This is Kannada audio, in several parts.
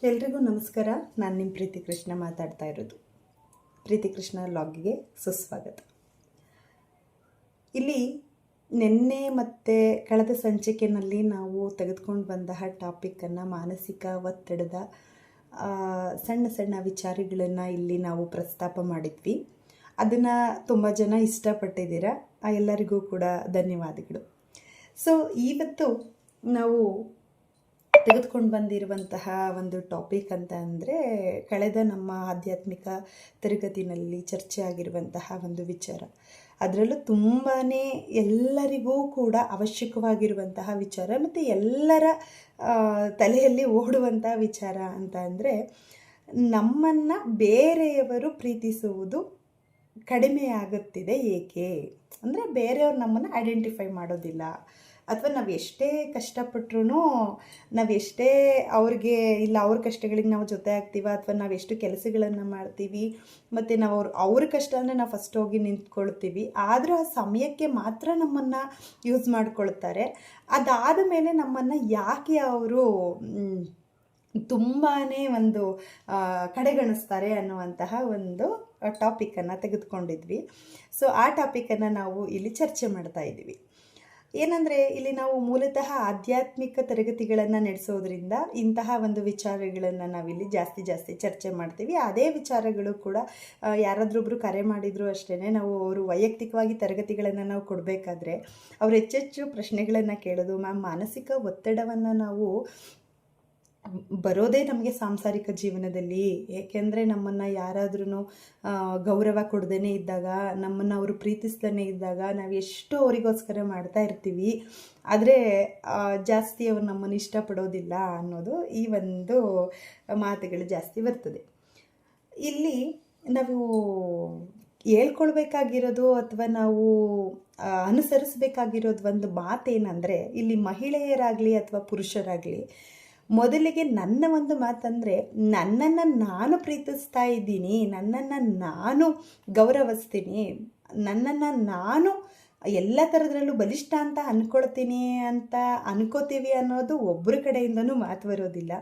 ಎಲ್ರಿಗೂ ನಮಸ್ಕಾರ. ನಾನು ನಿಮ್ಮ ಪ್ರೀತಿ ಕೃಷ್ಣ ಮಾತಾಡ್ತಾ ಇರೋದು. ಪ್ರೀತಿ ಕೃಷ್ಣ ಲಾಗಿಗೆ ಸುಸ್ವಾಗತ. ಇಲ್ಲಿ ನಿನ್ನೆ ಮತ್ತು ಕಳೆದ ಸಂಚಿಕೆಯಲ್ಲಿ ನಾವು ತೆಗೆದುಕೊಂಡು ಬಂತಹ ಟಾಪಿಕ್ಕನ್ನು ಮಾನಸಿಕ ಒತ್ತಡದ ಸಣ್ಣ ಸಣ್ಣ ವಿಚಾರಗಳನ್ನು ಇಲ್ಲಿ ನಾವು ಪ್ರಸ್ತಾಪ ಮಾಡಿದ್ವಿ. ಅದನ್ನು ತುಂಬ ಜನ ಇಷ್ಟಪಟ್ಟಿದ್ದೀರಾ. ಎಲ್ಲರಿಗೂ ಕೂಡ ಧನ್ಯವಾದಗಳು. ಸೊ ಇವತ್ತು ನಾವು ತೆಗೆದುಕೊಂಡು ಬಂದಿರುವಂತಹ ಒಂದು ಟಾಪಿಕ್ ಅಂತ ಅಂದರೆ, ಕಳೆದ ನಮ್ಮ ಆಧ್ಯಾತ್ಮಿಕ ತರಗತಿನಲ್ಲಿ ಚರ್ಚೆ ಆಗಿರುವಂತಹ ಒಂದು ವಿಚಾರ. ಅದರಲ್ಲೂ ತುಂಬಾ ಎಲ್ಲರಿಗೂ ಕೂಡ ಅವಶ್ಯಕವಾಗಿರುವಂತಹ ವಿಚಾರ ಮತ್ತು ಎಲ್ಲರ ತಲೆಯಲ್ಲಿ ಓಡುವಂತಹ ವಿಚಾರ ಅಂತ ಅಂದರೆ, ನಮ್ಮನ್ನು ಬೇರೆಯವರು ಪ್ರೀತಿಸುವುದು ಕಡಿಮೆ ಆಗುತ್ತಿದೆ ಏಕೆ ಅಂದರೆ, ಬೇರೆಯವರು ನಮ್ಮನ್ನು ಐಡೆಂಟಿಫೈ ಮಾಡೋದಿಲ್ಲ, ಅಥವಾ ನಾವು ಎಷ್ಟೇ ಕಷ್ಟಪಟ್ಟರೂ, ನಾವು ಎಷ್ಟೇ ಅವ್ರಿಗೆ ಇಲ್ಲ ಅವ್ರ ಕಷ್ಟಗಳಿಗೆ ನಾವು ಜೊತೆ ಆಗ್ತೀವ, ಅಥವಾ ನಾವು ಎಷ್ಟು ಕೆಲಸಗಳನ್ನು ಮಾಡ್ತೀವಿ ಮತ್ತು ನಾವು ಅವ್ರ ಕಷ್ಟ ಅಂದರೆ ನಾವು ಫಸ್ಟ್ ಹೋಗಿ ನಿಂತ್ಕೊಳ್ತೀವಿ, ಆದರೂ ಆ ಸಮಯಕ್ಕೆ ಮಾತ್ರ ನಮ್ಮನ್ನು ಯೂಸ್ ಮಾಡ್ಕೊಳ್ತಾರೆ. ಅದಾದ ಮೇಲೆ ನಮ್ಮನ್ನು ಯಾಕೆ ಅವರು ತುಂಬಾ ಒಂದು ಕಡೆಗಣಿಸ್ತಾರೆ ಅನ್ನುವಂತಹ ಒಂದು ಟಾಪಿಕನ್ನು ತೆಗೆದುಕೊಂಡಿದ್ವಿ. ಸೊ ಆ ಟಾಪಿಕನ್ನು ನಾವು ಇಲ್ಲಿ ಚರ್ಚೆ ಮಾಡ್ತಾ ಇದ್ದೀವಿ. ಏನಂದರೆ, ಇಲ್ಲಿ ನಾವು ಮೂಲತಃ ಆಧ್ಯಾತ್ಮಿಕ ತರಗತಿಗಳನ್ನು ನಡೆಸೋದ್ರಿಂದ ಇಂತಹ ಒಂದು ವಿಚಾರಗಳನ್ನು ನಾವಿಲ್ಲಿ ಜಾಸ್ತಿ ಚರ್ಚೆ ಮಾಡ್ತೀವಿ. ಅದೇ ವಿಚಾರಗಳು ಕೂಡ ಯಾರಾದ್ರೊಬ್ಬರು ಕರೆ ಮಾಡಿದ್ರು ಅಷ್ಟೇ, ನಾವು ಅವರು ವೈಯಕ್ತಿಕವಾಗಿ ತರಗತಿಗಳನ್ನು ನಾವು ಕೊಡಬೇಕಾದ್ರೆ ಅವರು ಹೆಚ್ಚೆಚ್ಚು ಪ್ರಶ್ನೆಗಳನ್ನು ಕೇಳೋದು, ಮ್ಯಾಮ್ ಮಾನಸಿಕ ಒತ್ತಡವನ್ನು ನಾವು ಬರೋದೇ ನಮಗೆ ಸಾಂಸಾರಿಕ ಜೀವನದಲ್ಲಿ, ಏಕೆಂದರೆ ನಮ್ಮನ್ನು ಯಾರಾದ್ರೂ ಗೌರವ ಕೊಡದೇ ಇದ್ದಾಗ, ನಮ್ಮನ್ನು ಅವರು ಪ್ರೀತಿಸ್ದೇ ಇದ್ದಾಗ ನಾವು ಎಷ್ಟು ಅವರಿಗೋಸ್ಕರ ಮಾಡ್ತಾ ಇರ್ತೀವಿ, ಆದರೆ ಜಾಸ್ತಿ ಅವ್ರು ನಮ್ಮನ್ನು ಇಷ್ಟಪಡೋದಿಲ್ಲ ಅನ್ನೋದು ಈ ಒಂದು ಮಾತುಗಳು ಜಾಸ್ತಿ ಬರ್ತದೆ. ಇಲ್ಲಿ ನಾವು ಹೇಳ್ಕೊಳ್ಬೇಕಾಗಿರೋದು ಅಥವಾ ನಾವು ಅನುಸರಿಸಬೇಕಾಗಿರೋದು ಒಂದು ಮಾತೇನೆಂದರೆ, ಇಲ್ಲಿ ಮಹಿಳೆಯರಾಗಲಿ ಅಥವಾ ಪುರುಷರಾಗಲಿ, ಮೊದಲಿಗೆ ನನ್ನ ಒಂದು ಮಾತಂದರೆ, ನನ್ನನ್ನು ನಾನು ಪ್ರೀತಿಸ್ತಾ ಇದ್ದೀನಿ, ನನ್ನನ್ನು ನಾನು ಗೌರವಿಸ್ತೀನಿ, ನನ್ನನ್ನು ನಾನು ಎಲ್ಲ ಥರದ್ರಲ್ಲೂ ಬಲಿಷ್ಠ ಅಂತ ಅಂದ್ಕೊಳ್ತೀನಿ ಅಂತ ಅನ್ಕೋತೀವಿ ಅನ್ನೋದು ಒಬ್ಬರ ಕಡೆಯಿಂದನೂ ಮಾತು ಬರೋದಿಲ್ಲ.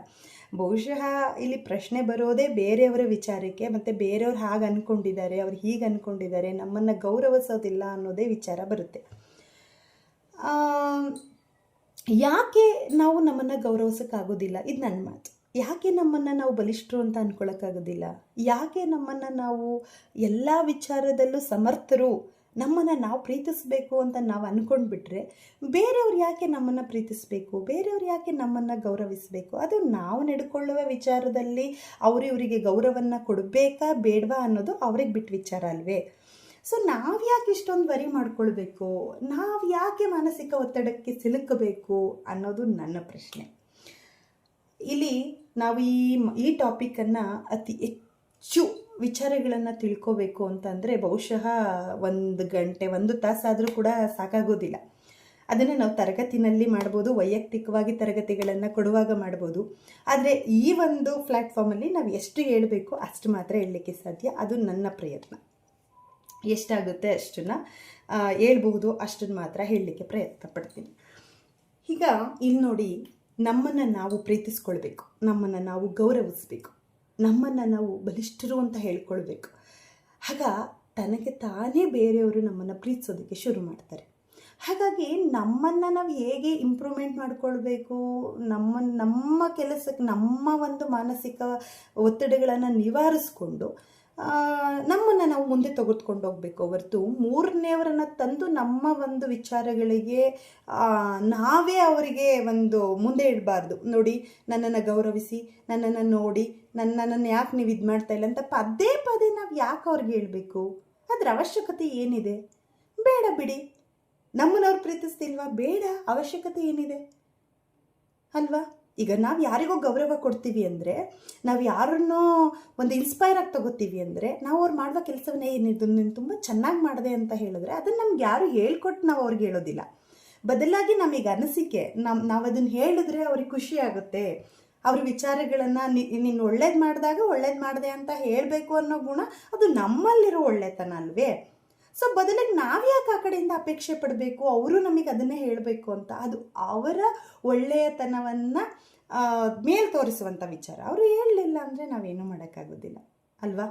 ಬಹುಶಃ ಇಲ್ಲಿ ಪ್ರಶ್ನೆ ಬರೋದೇ ಬೇರೆಯವರ ವಿಚಾರಕ್ಕೆ, ಮತ್ತು ಬೇರೆಯವ್ರು ಹಾಗೆ ಅಂದ್ಕೊಂಡಿದ್ದಾರೆ, ಅವ್ರು ಹೀಗೆ ಅಂದ್ಕೊಂಡಿದ್ದಾರೆ, ನಮ್ಮನ್ನು ಗೌರವಿಸೋದಿಲ್ಲ ಅನ್ನೋದೇ ವಿಚಾರ ಬರುತ್ತೆ. ಯಾಕೆ ನಾವು ನಮ್ಮನ್ನು ಗೌರವಿಸೋಕ್ಕಾಗೋದಿಲ್ಲ? ಇದು ನನ್ನ ಮಾತು. ಯಾಕೆ ನಮ್ಮನ್ನು ನಾವು ಬಲಿಷ್ಠರು ಅಂತ ಅಂದ್ಕೊಳ್ಳೋಕ್ಕಾಗೋದಿಲ್ಲ? ಯಾಕೆ ನಮ್ಮನ್ನು ನಾವು ಎಲ್ಲ ವಿಚಾರದಲ್ಲೂ ಸಮರ್ಥರು, ನಮ್ಮನ್ನು ನಾವು ಪ್ರೀತಿಸಬೇಕು ಅಂತ ನಾವು ಅಂದ್ಕೊಂಡ್ಬಿಟ್ರೆ, ಬೇರೆಯವ್ರು ಯಾಕೆ ನಮ್ಮನ್ನು ಪ್ರೀತಿಸಬೇಕು? ಬೇರೆಯವ್ರು ಯಾಕೆ ನಮ್ಮನ್ನು ಗೌರವಿಸಬೇಕು? ಅದು ನಾವು ನಡ್ಕೊಳ್ಳುವ ವಿಚಾರದಲ್ಲಿ ಅವರಿಗೆ ಗೌರವವನ್ನು ಕೊಡಬೇಕಾ ಬೇಡವಾ ಅನ್ನೋದು ಅವ್ರಿಗೆ ಬಿಟ್ಟು ವಿಚಾರ ಅಲ್ವೇ? ಸೊ ನಾವು ಯಾಕೆ ಇಷ್ಟೊಂದು ವರಿ ಮಾಡ್ಕೊಳ್ಬೇಕು? ನಾವು ಯಾಕೆ ಮಾನಸಿಕ ಒತ್ತಡಕ್ಕೆ ಸಿಲುಕಬೇಕು ಅನ್ನೋದು ನನ್ನ ಪ್ರಶ್ನೆ. ಇಲ್ಲಿ ನಾವು ಈ ಟಾಪಿಕನ್ನು ಅತಿ ಹೆಚ್ಚು ವಿಚಾರಗಳನ್ನು ತಿಳ್ಕೋಬೇಕು ಅಂತಂದರೆ ಬಹುಶಃ 1 ಗಂಟೆ 1 ತಾಸಾದರೂ ಕೂಡ ಸಾಕಾಗೋದಿಲ್ಲ. ಅದನ್ನು ನಾವು ತರಗತಿನಲ್ಲಿ ಮಾಡ್ಬೋದು, ವೈಯಕ್ತಿಕವಾಗಿ ತರಗತಿಗಳನ್ನು ಕೊಡುವಾಗ ಮಾಡ್ಬೋದು. ಆದರೆ ಈ ಒಂದು ಪ್ಲ್ಯಾಟ್ಫಾರ್ಮಲ್ಲಿ ನಾವು ಎಷ್ಟು ಹೇಳಬೇಕು ಅಷ್ಟು ಮಾತ್ರ ಹೇಳಲಿಕ್ಕೆ ಸಾಧ್ಯ. ಅದು ನನ್ನ ಪ್ರಯತ್ನ. ಎಷ್ಟಾಗುತ್ತೆ ಅಷ್ಟನ್ನು ಹೇಳ್ಬಹುದು, ಅಷ್ಟನ್ನು ಮಾತ್ರ ಹೇಳಲಿಕ್ಕೆ ಪ್ರಯತ್ನ ಪಡ್ತೀನಿ. ಈಗ ಇಲ್ಲಿ ನೋಡಿ, ನಮ್ಮನ್ನು ನಾವು ಪ್ರೀತಿಸ್ಕೊಳ್ಬೇಕು, ನಮ್ಮನ್ನು ನಾವು ಗೌರವಿಸಬೇಕು, ನಮ್ಮನ್ನು ನಾವು ಬಲಿಷ್ಠರು ಅಂತ ಹೇಳ್ಕೊಳ್ಬೇಕು. ಆಗ ತನಗೆ ತಾನೇ ಬೇರೆಯವರು ನಮ್ಮನ್ನು ಪ್ರೀತಿಸೋದಕ್ಕೆ ಶುರು ಮಾಡ್ತಾರೆ. ಹಾಗಾಗಿ ನಮ್ಮನ್ನು ನಾವು ಹೇಗೆ ಇಂಪ್ರೂವ್ಮೆಂಟ್ ಮಾಡಿಕೊಳ್ಬೇಕು, ನಮ್ಮ ಕೆಲಸಕ್ಕೆ ನಮ್ಮ ಒಂದು ಮಾನಸಿಕ ಒತ್ತಡಗಳನ್ನು ನಿವಾರಿಸ್ಕೊಂಡು ನಮ್ಮನ್ನು ನಾವು ಮುಂದೆ ತೆಗೆದುಕೊಂಡು ಹೋಗಬೇಕು ಹೊರತು ಮೂರನೇವರನ್ನು ತಂದು ನಮ್ಮ ಒಂದು ವಿಚಾರಗಳಿಗೆ ನಾವೇ ಅವರಿಗೆ ಒಂದು ಮುಂದೆ ಇಡಬಾರ್ದು. ನೋಡಿ, ನನ್ನನ್ನು ಗೌರವಿಸಿ, ನನ್ನನ್ನು ನೋಡಿ, ನನ್ನನ್ನು ಯಾಕೆ ನೀವು ಇದು ಮಾಡ್ತಾ ಇಲ್ಲ ಅಂತ ಪದೇ ನಾವು ಯಾಕೆ ಅವ್ರಿಗೆ ಹೇಳಬೇಕು? ಅದರ ಅವಶ್ಯಕತೆ ಏನಿದೆ? ಬೇಡ ಬಿಡಿ. ನಮ್ಮನ್ನವ್ರು ಪ್ರೀತಿಸ್ತಿಲ್ವಾ? ಬೇಡ, ಅವಶ್ಯಕತೆ ಏನಿದೆ ಅಲ್ವಾ? ಈಗ ನಾವು ಯಾರಿಗೋ ಗೌರವ ಕೊಡ್ತೀವಿ ಅಂದರೆ, ನಾವು ಯಾರನ್ನೋ ಒಂದು ಇನ್ಸ್ಪೈರ್ ಆಗಿ ತಗೋತೀವಿ ಅಂದರೆ, ನಾವು ಅವ್ರು ಮಾಡುವ ಕೆಲಸವನ್ನೇ ಏನಿದು ನೀನು ತುಂಬ ಚೆನ್ನಾಗಿ ಮಾಡಿದೆ ಅಂತ ಹೇಳಿದ್ರೆ, ಅದನ್ನು ನಮ್ಗೆ ಯಾರು ಹೇಳ್ಕೊಟ್ಟು ನಾವು ಅವ್ರಿಗೆ ಹೇಳೋದಿಲ್ಲ. ಬದಲಾಗಿ ನಮಗೆ ಅನಿಸಿಕೆ, ನಾವು ಅದನ್ನು ಹೇಳಿದ್ರೆ ಅವ್ರಿಗೆ ಖುಷಿ ಆಗುತ್ತೆ. ಅವ್ರ ವಿಚಾರಗಳನ್ನು ನೀನು ಒಳ್ಳೇದು ಮಾಡಿದೆ ಅಂತ ಹೇಳಬೇಕು ಅನ್ನೋ ಗುಣ ಅದು ನಮ್ಮಲ್ಲಿರೋ ಒಳ್ಳೆತನ ಅಲ್ವೇ? ಸೊ ಬದಲಿಗೆ ನಾವು ಯಾಕೆ ಆ ಕಡೆಯಿಂದ ಅಪೇಕ್ಷೆ ಪಡಬೇಕು ಅವರು ನಮಗೆ ಅದನ್ನೇ ಹೇಳಬೇಕು ಅಂತ? ಅದು ಅವರ ಒಳ್ಳೆಯತನವನ್ನು ಮೇಲ್ ತೋರಿಸುವಂಥ ವಿಚಾರ. ಅವರು ಹೇಳಲಿಲ್ಲ ಅಂದರೆ ನಾವೇನು ಮಾಡೋಕ್ಕಾಗೋದಿಲ್ಲ ಅಲ್ವಾ?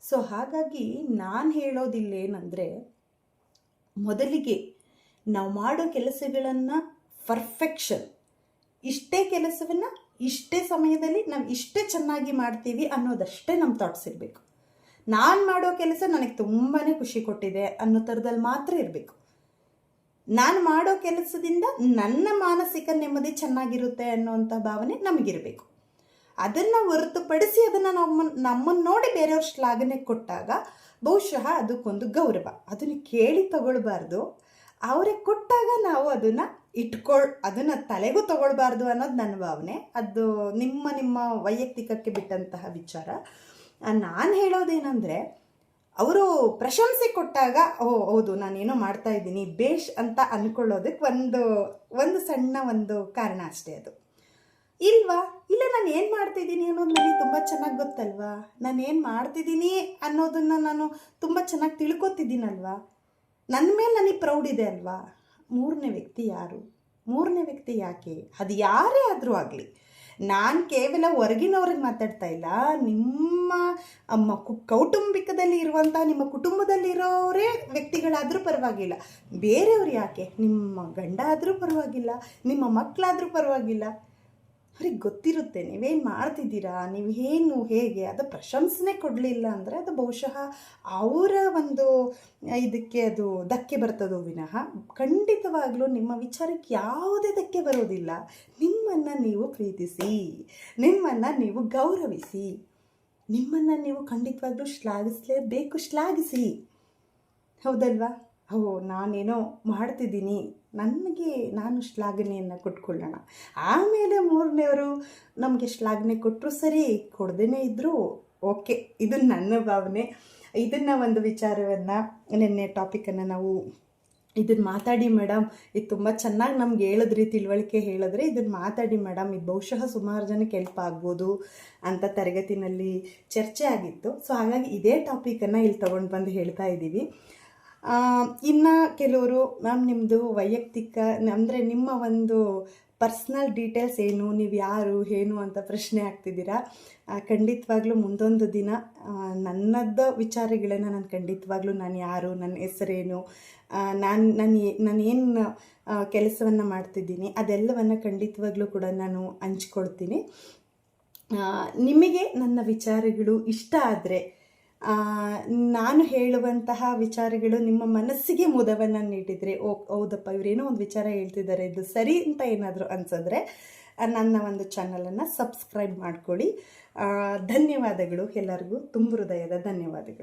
ಸೊ ಹಾಗಾಗಿ ನಾನು ಹೇಳೋದಿಲ್ಲೇನೆಂದರೆ, ಮೊದಲಿಗೆ ನಾವು ಮಾಡೋ ಕೆಲಸಗಳನ್ನು ಪರ್ಫೆಕ್ಷನ್, ಇಷ್ಟೇ ಕೆಲಸವನ್ನು ಇಷ್ಟೇ ಸಮಯದಲ್ಲಿ ನಾವು ಇಷ್ಟೇ ಚೆನ್ನಾಗಿ ಮಾಡ್ತೀವಿ ಅನ್ನೋದಷ್ಟೇ ನಮ್ಮ ಥಾಟ್ಸ್ ಇರಬೇಕು. ನಾನು ಮಾಡೋ ಕೆಲಸ ನನಗೆ ತುಂಬಾ ಖುಷಿ ಕೊಟ್ಟಿದೆ ಅನ್ನೋ ಥರದಲ್ಲಿ ಮಾತ್ರ ಇರಬೇಕು. ನಾನು ಮಾಡೋ ಕೆಲಸದಿಂದ ನನ್ನ ಮಾನಸಿಕ ನೆಮ್ಮದಿ ಚೆನ್ನಾಗಿರುತ್ತೆ ಅನ್ನೋವಂಥ ಭಾವನೆ ನಮಗಿರಬೇಕು. ಅದನ್ನು ಹೊರತುಪಡಿಸಿ ಅದನ್ನು ನಮ್ಮನ್ನು ನೋಡಿ ಬೇರೆಯವ್ರ ಶ್ಲಾಘನೆ ಕೊಟ್ಟಾಗ ಬಹುಶಃ ಅದಕ್ಕೊಂದು ಗೌರವ, ಅದನ್ನು ಕೇಳಿ ತಗೊಳ್ಬಾರ್ದು. ಅವರಿಗೆ ಕೊಟ್ಟಾಗ ನಾವು ಅದನ್ನು ತಲೆಗೂ ತಗೊಳ್ಬಾರ್ದು ಅನ್ನೋದು ನನ್ನ ಭಾವನೆ. ಅದು ನಿಮ್ಮ ವೈಯಕ್ತಿಕಕ್ಕೆ ಬಿಟ್ಟಂತಹ ವಿಚಾರ. ನಾನು ಹೇಳೋದೇನೆಂದರೆ, ಅವರು ಪ್ರಶಂಸೆ ಕೊಟ್ಟಾಗ ಹೌದು ನಾನೇನೋ ಮಾಡ್ತಾ ಇದ್ದೀನಿ ಬೇಷ್ ಅಂತ ಅಂದ್ಕೊಳ್ಳೋದಕ್ಕೆ ಒಂದು ಸಣ್ಣ ಕಾರಣ ಅಷ್ಟೇ. ಅದು ಇಲ್ಲ ನಾನು ಏನು ಮಾಡ್ತಿದ್ದೀನಿ ಅನ್ನೋದು ನನಗೆ ತುಂಬ ಚೆನ್ನಾಗಿ ಗೊತ್ತಲ್ವಾ? ನಾನು ಏನು ಮಾಡ್ತಿದ್ದೀನಿ ಅನ್ನೋದನ್ನು ನಾನು ತುಂಬ ಚೆನ್ನಾಗಿ ತಿಳ್ಕೊತಿದ್ದೀನಲ್ವಾ? ನನ್ನ ಮೇಲೆ ನನಗೆ ಪ್ರೌಡ್ ಇದೆ ಅಲ್ವಾ? ಮೂರನೇ ವ್ಯಕ್ತಿ ಯಾರು? ಮೂರನೇ ವ್ಯಕ್ತಿ ಯಾಕೆ? ಅದು ಯಾರೇ ಆದರೂ ಆಗಲಿ, ನಾನು ಕೇವಲ ಹೊರಗಿನವ್ರಿಗೆ ಮಾತಾಡ್ತಾ ಇಲ್ಲ. ನಿಮ್ಮ ಕೌಟುಂಬಿಕದಲ್ಲಿ ಇರುವಂಥ ನಿಮ್ಮ ಕುಟುಂಬದಲ್ಲಿರೋರೇ ವ್ಯಕ್ತಿಗಳಾದರೂ ಪರವಾಗಿಲ್ಲ, ಬೇರೆಯವ್ರು ಯಾಕೆ, ನಿಮ್ಮ ಗಂಡ ಆದರೂ ಪರವಾಗಿಲ್ಲ, ನಿಮ್ಮ ಮಕ್ಕಳಾದರೂ ಪರವಾಗಿಲ್ಲ, ಅವ್ರಿಗೆ ಗೊತ್ತಿರುತ್ತೆ ನೀವೇನು ಮಾಡ್ತಿದ್ದೀರಾ, ನೀವು ಏನು ಹೇಗೆ. ಅದು ಪ್ರಶಂಸನೆ ಕೊಡಲಿಲ್ಲ ಅಂದರೆ ಅದು ಬಹುಶಃ ಅವರ ಇದಕ್ಕೆ ಅದು ಧಕ್ಕೆ ಬರ್ತದೋ ವಿನಃ ಖಂಡಿತವಾಗ್ಲೂ ನಿಮ್ಮ ವಿಚಾರಕ್ಕೆ ಯಾವುದೇ ಧಕ್ಕೆ ಬರೋದಿಲ್ಲ. ನಿಮ್ಮನ್ನು ನೀವು ಪ್ರೀತಿಸಿ, ನಿಮ್ಮನ್ನು ನೀವು ಗೌರವಿಸಿ, ನಿಮ್ಮನ್ನು ನೀವು ಖಂಡಿತವಾಗ್ಲೂ ಶ್ಲಾಘಿಸಲೇಬೇಕು, ಶ್ಲಾಘಿಸಿ. ಹೌದಲ್ವಾ? ನಾನೇನೋ ಮಾಡ್ತಿದ್ದೀನಿ, ನಾನು ಶ್ಲಾಘನೆಯನ್ನು ಕೊಟ್ಕೊಳ್ಳೋಣ. ಆಮೇಲೆ ಮೂರನೇವರು ನಮಗೆ ಶ್ಲಾಘನೆ ಕೊಟ್ಟರು ಸರಿ, ಕೊಡದೇನೆ ಇದ್ದರೂ ಓಕೆ. ಇದು ನನ್ನ ಭಾವನೆ. ಇದನ್ನು ಒಂದು ವಿಚಾರವನ್ನು ನಿನ್ನೆ ಟಾಪಿಕನ್ನು ನಾವು ಇದನ್ನು ಮಾತಾಡಿ ಮೇಡಮ್, ಇದು ತುಂಬ ಚೆನ್ನಾಗಿ ನಮ್ಗೆ ಹೇಳಿದ್ರಿ, ತಿಳುವಳಿಕೆ ಹೇಳಿದ್ರೆ ಇದನ್ನು ಮಾತಾಡಿ ಮೇಡಮ್, ಇದು ಬಹುಶಃ ಸುಮಾರು ಜನಕ್ಕೆ ಹೆಲ್ಪ್ ಆಗ್ಬೋದು ಅಂತ ತರಗತಿನಲ್ಲಿ ಚರ್ಚೆ ಆಗಿತ್ತು. ಸೊ ಹಾಗಾಗಿ ಇದೇ ಟಾಪಿಕನ್ನು ಇಲ್ಲಿ ತೊಗೊಂಡು ಬಂದು ಹೇಳ್ತಾ ಇದ್ದೀವಿ. ಇನ್ನು ಕೆಲವರು ಮ್ಯಾಮ್ ನಿಮ್ಮದು ವೈಯಕ್ತಿಕ ಅಂದರೆ ನಿಮ್ಮ ಪರ್ಸ್ನಲ್ ಡೀಟೇಲ್ಸ್ ಏನು, ನೀವು ಯಾರು ಏನು ಅಂತ ಪ್ರಶ್ನೆ ಆಗ್ತಿದ್ದೀರಾ. ಖಂಡಿತವಾಗ್ಲೂ ಮುಂದೊಂದು ದಿನ ನನ್ನದ್ದು ವಿಚಾರಗಳನ್ನು ನಾನು ಖಂಡಿತವಾಗ್ಲೂ ನಾನು ಯಾರು, ನನ್ನ ಹೆಸರೇನು, ನಾನೇನು ಕೆಲಸವನ್ನು ಮಾಡ್ತಿದ್ದೀನಿ ಅದೆಲ್ಲವನ್ನು ಖಂಡಿತವಾಗ್ಲೂ ಕೂಡ ನಾನು ಹಂಚ್ಕೊಳ್ತೀನಿ. ನಿಮಗೆ ನನ್ನ ವಿಚಾರಗಳು ಇಷ್ಟ ಆದರೆ, ನಾನು ಹೇಳುವಂತಹ ವಿಚಾರಗಳು ನಿಮ್ಮ ಮನಸ್ಸಿಗೆ ಮುದವನ್ನು ನೀಡಿದರೆ, ಹೌದಪ್ಪ ಇವರೇನೋ ಒಂದು ವಿಚಾರ ಹೇಳ್ತಿದ್ದಾರೆ, ಇದು ಸರಿ ಅಂತ ಏನಾದರೂ ಅನಿಸಿದ್ರೆ ನನ್ನ ಚಾನಲನ್ನು ಸಬ್ಸ್ಕ್ರೈಬ್ ಮಾಡ್ಕೊಳ್ಳಿ. ಧನ್ಯವಾದಗಳು ಎಲ್ಲರಿಗೂ, ತುಂಬ ಹೃದಯದ ಧನ್ಯವಾದಗಳು.